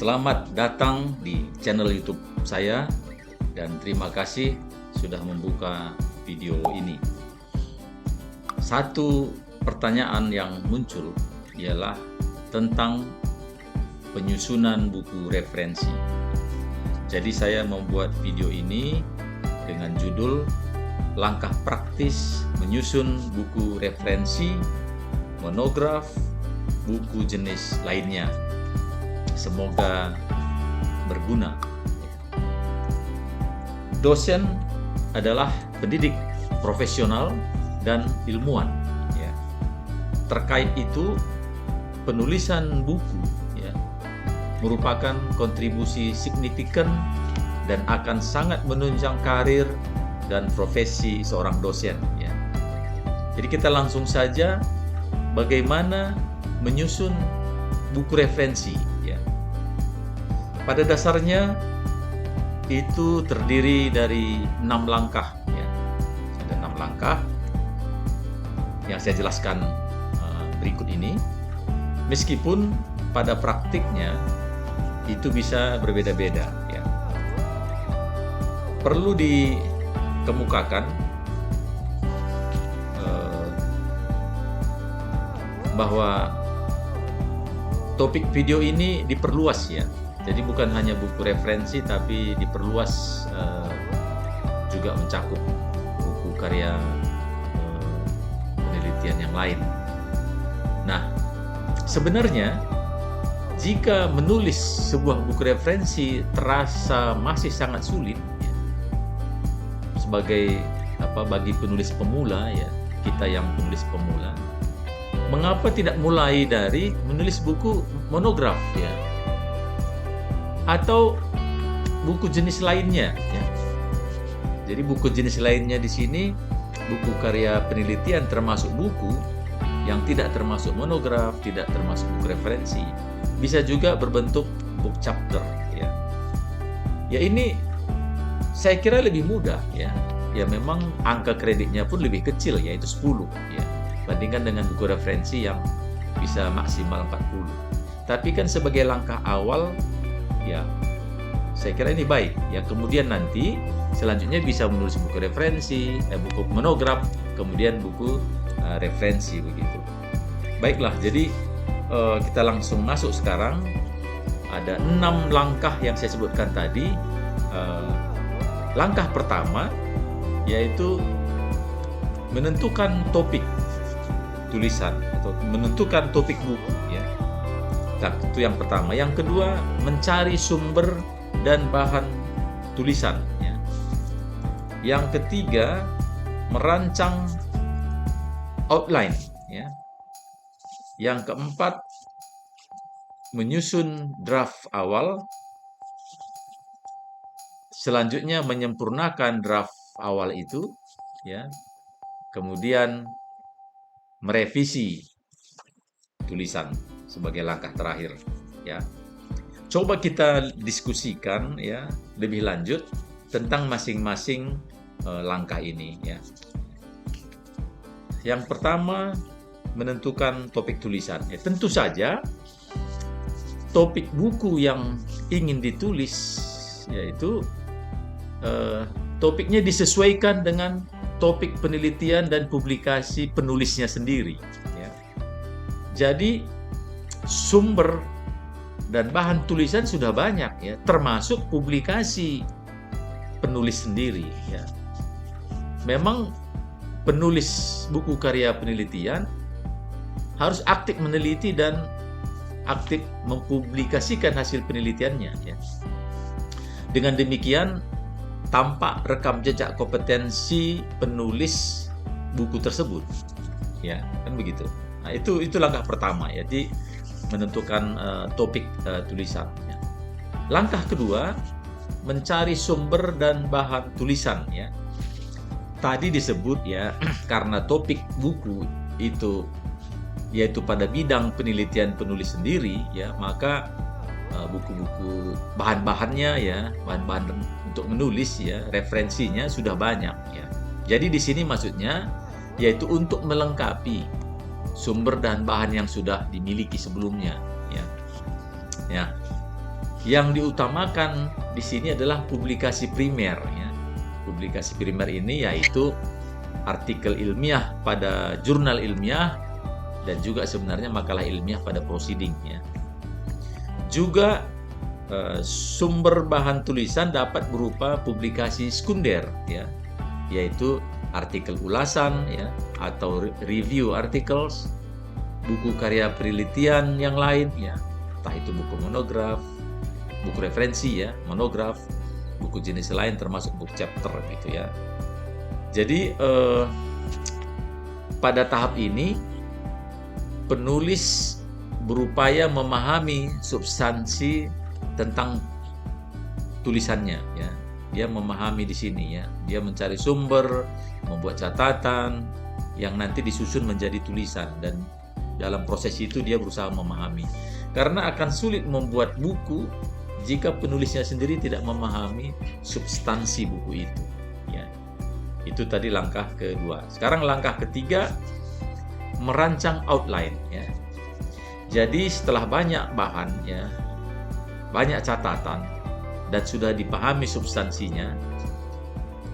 Selamat datang di channel YouTube saya dan terima kasih sudah membuka video ini. Satu pertanyaan yang muncul ialah tentang penyusunan buku referensi. Jadi saya membuat video ini dengan judul Langkah Praktis Menyusun Buku Referensi, Monograf, Buku Jenis Lainnya. Semoga berguna. Dosen adalah pendidik profesional dan ilmuwan. Ya. Terkait itu, penulisan buku merupakan kontribusi signifikan dan akan sangat menunjang karir dan profesi seorang dosen. Ya. Jadi kita langsung saja bagaimana menyusun buku referensi. Ya. Pada dasarnya itu terdiri dari 6 langkah. Ya. Ada 6 langkah yang saya jelaskan berikut ini. Meskipun pada praktiknya itu bisa berbeda-beda. Ya. Perlu dikemukakan bahwa topik video ini diperluas ya. Jadi bukan hanya buku referensi tapi diperluas juga mencakup buku karya penelitian yang lain. Nah, sebenarnya jika menulis sebuah buku referensi terasa masih sangat sulit ya, bagi penulis pemula ya, kita yang penulis pemula, mengapa tidak mulai dari menulis buku monograf ya, atau buku jenis lainnya ya. Jadi buku jenis lainnya di sini buku karya penelitian termasuk buku yang tidak termasuk monograf, tidak termasuk buku referensi. Bisa juga berbentuk book chapter ya. Ya ini saya kira lebih mudah ya. Ya memang angka kreditnya pun lebih kecil yaitu 10 ya. Bandingkan dengan buku referensi yang bisa maksimal 40. Tapi kan sebagai langkah awal ya saya kira ini baik ya. Kemudian nanti selanjutnya bisa menulis buku referensi, buku monograf, kemudian buku referensi begitu. Baiklah, jadi kita langsung masuk sekarang. Ada 6 langkah yang saya sebutkan tadi. Langkah pertama yaitu menentukan topik tulisan atau menentukan topik buku ya. Nah, itu yang pertama. Yang kedua, mencari sumber dan bahan tulisan ya. Yang ketiga, merancang outline ya. Yang keempat, menyusun draft awal. Selanjutnya menyempurnakan draft awal itu ya. Kemudian merevisi tulisan sebagai langkah terakhir ya. Coba kita diskusikan ya lebih lanjut tentang masing-masing langkah ini ya. Yang pertama, menentukan topik tulisan. Ya, tentu saja topik buku yang ingin ditulis yaitu topiknya disesuaikan dengan topik penelitian dan publikasi penulisnya sendiri. Ya. Jadi sumber dan bahan tulisan sudah banyak ya, termasuk publikasi penulis sendiri. Ya. Memang penulis buku karya penelitian harus aktif meneliti dan aktif mempublikasikan hasil penelitiannya. Ya. Dengan demikian, tampak rekam jejak kompetensi penulis buku tersebut. Ya, kan begitu. Nah, itu langkah pertama ya, di menentukan topik tulisan. Ya. Langkah kedua, mencari sumber dan bahan tulisan. Ya. Tadi disebut ya, karena topik buku itu yaitu pada bidang penelitian penulis sendiri ya, maka buku-buku bahan-bahannya ya, bahan-bahan untuk menulis ya, referensinya sudah banyak ya. Jadi di sini maksudnya yaitu untuk melengkapi sumber dan bahan yang sudah dimiliki sebelumnya ya. Ya. Yang diutamakan di sini adalah publikasi primer ya. Publikasi primer ini yaitu artikel ilmiah pada jurnal ilmiah dan juga sebenarnya makalah ilmiah pada proceeding ya. Juga sumber bahan tulisan dapat berupa publikasi sekunder ya, yaitu artikel ulasan ya atau review articles, buku karya penelitian yang lain ya, entah itu buku monograf, buku referensi ya, monograf, buku jenis lain termasuk buku chapter gitu ya. Jadi pada tahap ini penulis berupaya memahami substansi tentang tulisannya ya. Dia memahami di sini ya. Dia mencari sumber, membuat catatan yang nanti disusun menjadi tulisan, dan dalam proses itu dia berusaha memahami. Karena akan sulit membuat buku jika penulisnya sendiri tidak memahami substansi buku itu ya. Itu tadi langkah kedua. Sekarang langkah ketiga, merancang outline ya. Jadi setelah banyak bahan ya, banyak catatan dan sudah dipahami substansinya,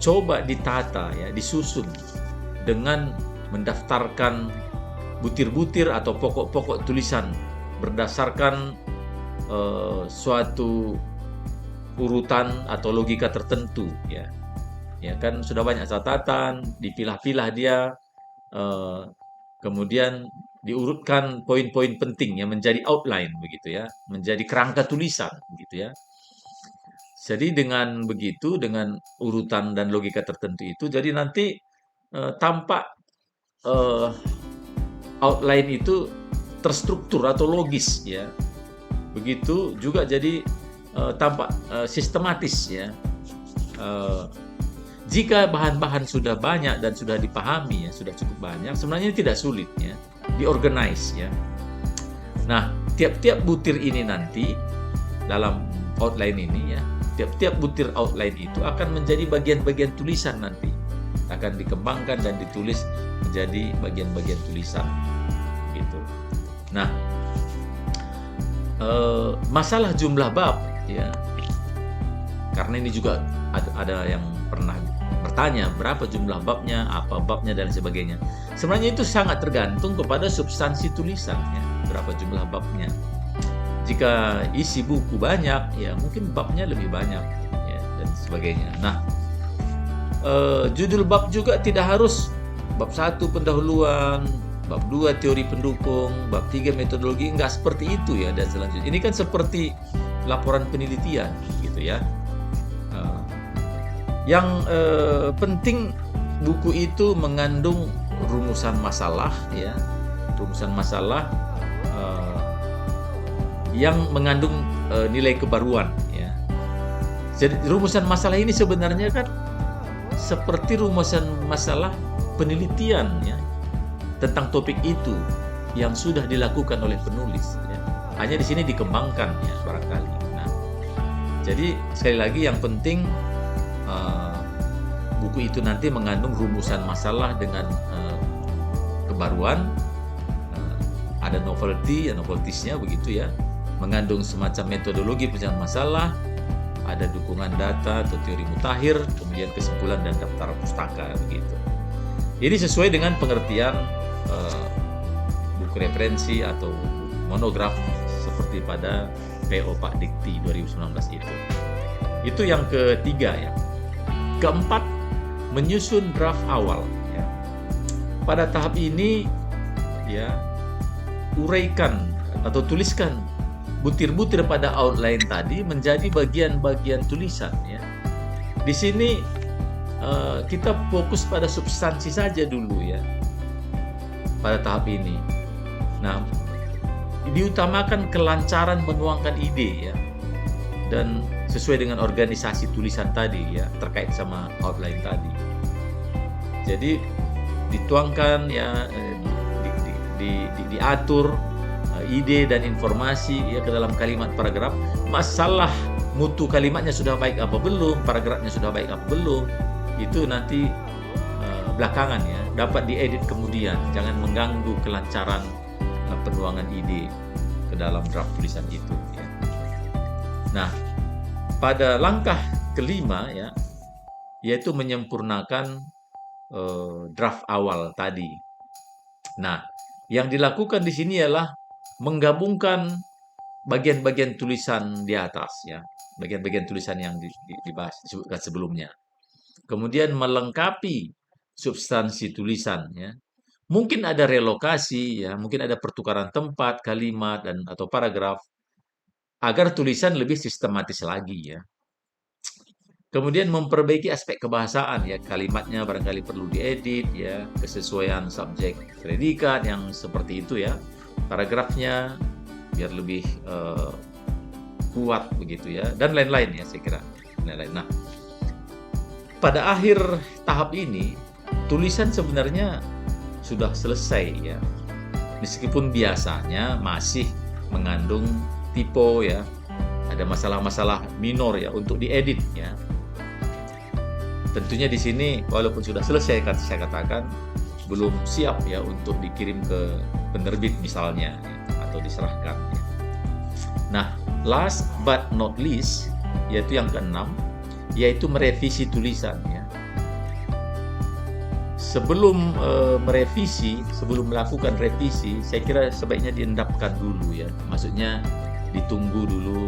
coba ditata ya, disusun dengan mendaftarkan butir-butir atau pokok-pokok tulisan berdasarkan suatu urutan atau logika tertentu ya. Ya kan sudah banyak catatan, dipilah-pilah dia, kemudian diurutkan poin-poin penting yang menjadi outline begitu ya, menjadi kerangka tulisan gitu ya. Jadi dengan begitu, dengan urutan dan logika tertentu itu, jadi nanti tampak outline itu terstruktur atau logis ya. Begitu juga jadi tampak sistematis ya. Jika bahan-bahan sudah banyak dan sudah dipahami ya, sudah cukup banyak, sebenarnya tidak sulit ya, diorganize ya. Nah, tiap-tiap butir ini nanti dalam outline ini ya, tiap-tiap butir outline itu akan menjadi bagian-bagian tulisan nanti, akan dikembangkan dan ditulis menjadi bagian-bagian tulisan gitu. Nah, masalah jumlah bab ya, karena ini juga ada yang pernah bertanya berapa jumlah babnya, apa babnya dan sebagainya. Sebenarnya itu sangat tergantung kepada substansi tulisan ya, berapa jumlah babnya. Jika isi buku banyak ya mungkin babnya lebih banyak ya, dan sebagainya. Nah, judul bab juga tidak harus bab 1 pendahuluan, bab 2 teori pendukung, bab 3 metodologi, enggak seperti itu ya, dan selanjutnya. Ini kan seperti laporan penelitian gitu ya. Yang penting buku itu mengandung rumusan masalah ya, rumusan masalah yang mengandung nilai kebaruan ya. Jadi rumusan masalah ini sebenarnya kan seperti rumusan masalah penelitian ya, tentang topik itu yang sudah dilakukan oleh penulis ya. Hanya di sini dikembangkan ya barangkali. Nah, jadi sekali lagi yang penting buku itu nanti mengandung rumusan masalah dengan kebaruan, ada novelties-nya begitu ya, mengandung semacam metodologi penyelesaian masalah, ada dukungan data atau teori mutakhir, kemudian kesimpulan dan daftar pustaka begitu. Ini sesuai dengan pengertian buku referensi atau monograf seperti pada PO Pak Dikti 2019 itu. Itu yang ketiga ya. Keempat, menyusun draft awal ya. Pada tahap ini ya, uraikan atau tuliskan butir-butir pada outline tadi menjadi bagian-bagian tulisan ya. Di sini kita fokus pada substansi saja dulu ya pada tahap ini. Nah, diutamakan kelancaran menuangkan ide ya, dan sesuai dengan organisasi tulisan tadi ya, terkait sama outline tadi. Jadi dituangkan ya, diatur ide dan informasi ya ke dalam kalimat paragraf. Masalah mutu kalimatnya sudah baik apa belum, paragrafnya sudah baik apa belum, itu nanti belakangan ya, dapat diedit kemudian. Jangan mengganggu kelancaran penuangan ide ke dalam draft tulisan itu ya. Nah, pada langkah kelima ya, yaitu menyempurnakan draft awal tadi. Nah, yang dilakukan di sini ialah menggabungkan bagian-bagian tulisan di atas ya, bagian-bagian tulisan yang dibahas disebutkan sebelumnya. Kemudian melengkapi substansi tulisan ya. Mungkin ada relokasi ya, mungkin ada pertukaran tempat, kalimat dan atau paragraf agar tulisan lebih sistematis lagi ya. Kemudian memperbaiki aspek kebahasaan ya, kalimatnya barangkali perlu diedit ya, kesesuaian subjek predikat yang seperti itu ya. Paragrafnya biar lebih kuat begitu ya, dan lain-lain ya saya kira. Lain-lain. Nah, pada akhir tahap ini tulisan sebenarnya sudah selesai ya. Meskipun biasanya masih mengandung typo ya, ada masalah-masalah minor ya untuk diedit ya. Tentunya di sini walaupun sudah selesai, saya katakan belum siap ya untuk dikirim ke penerbit misalnya ya, atau diserahkan. Ya. Nah, last but not least, yaitu yang keenam, yaitu merevisi tulisan ya. Sebelum merevisi, sebelum melakukan revisi, saya kira sebaiknya diendapkan dulu ya. Maksudnya ditunggu dulu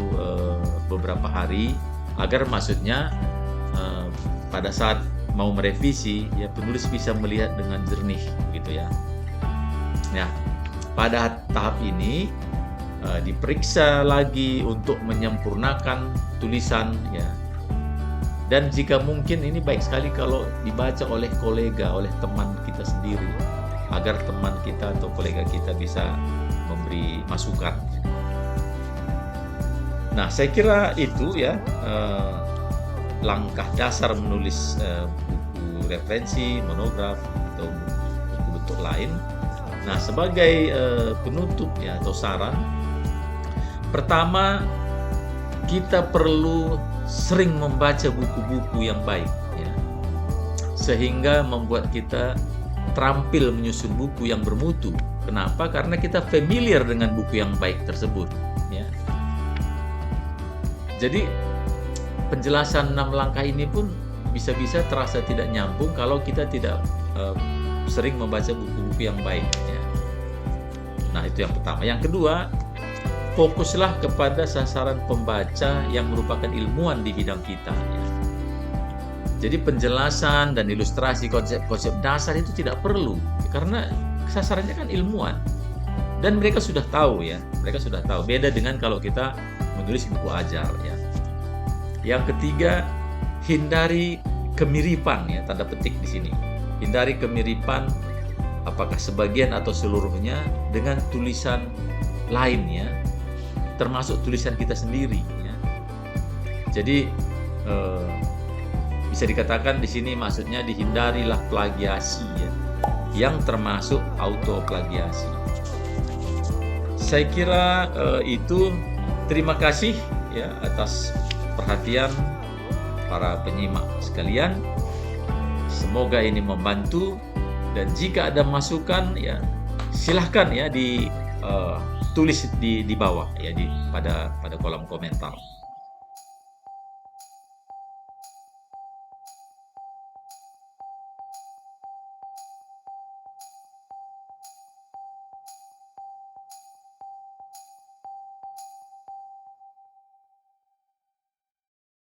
beberapa hari agar maksudnya pada saat mau merevisi ya penulis bisa melihat dengan jernih gitu ya. Nah, pada tahap ini diperiksa lagi untuk menyempurnakan tulisan ya. Dan jika mungkin ini baik sekali kalau dibaca oleh kolega, oleh teman kita sendiri agar teman kita atau kolega kita bisa memberi masukan. Nah, saya kira itu ya langkah dasar menulis buku referensi, monograf atau buku bentuk lain. Nah, sebagai penutup ya atau saran, pertama kita perlu sering membaca buku-buku yang baik ya, sehingga membuat kita terampil menyusun buku yang bermutu. Kenapa? Karena kita familiar dengan buku yang baik tersebut ya. Jadi penjelasan 6 langkah ini pun bisa-bisa terasa tidak nyambung kalau kita tidak sering membaca buku-buku yang baik ya. Nah, itu yang pertama. Yang kedua, fokuslah kepada sasaran pembaca yang merupakan ilmuwan di bidang kita ya. Jadi penjelasan dan ilustrasi konsep-konsep dasar itu tidak perlu karena sasarannya kan ilmuwan dan mereka sudah tahu ya, mereka sudah tahu. Beda dengan kalau kita menulis buku ajar ya. Yang ketiga, hindari kemiripan ya, tanda petik di sini. Hindari kemiripan apakah sebagian atau seluruhnya dengan tulisan lainnya, termasuk tulisan kita sendiri ya. Jadi bisa dikatakan di sini maksudnya dihindarilah plagiasi ya, yang termasuk autoplagiasi. Saya kira itu. Terima kasih ya atas perhatian para penyimak sekalian. Semoga ini membantu, dan jika ada masukan ya silahkan ya tulis di bawah ya pada kolom komentar.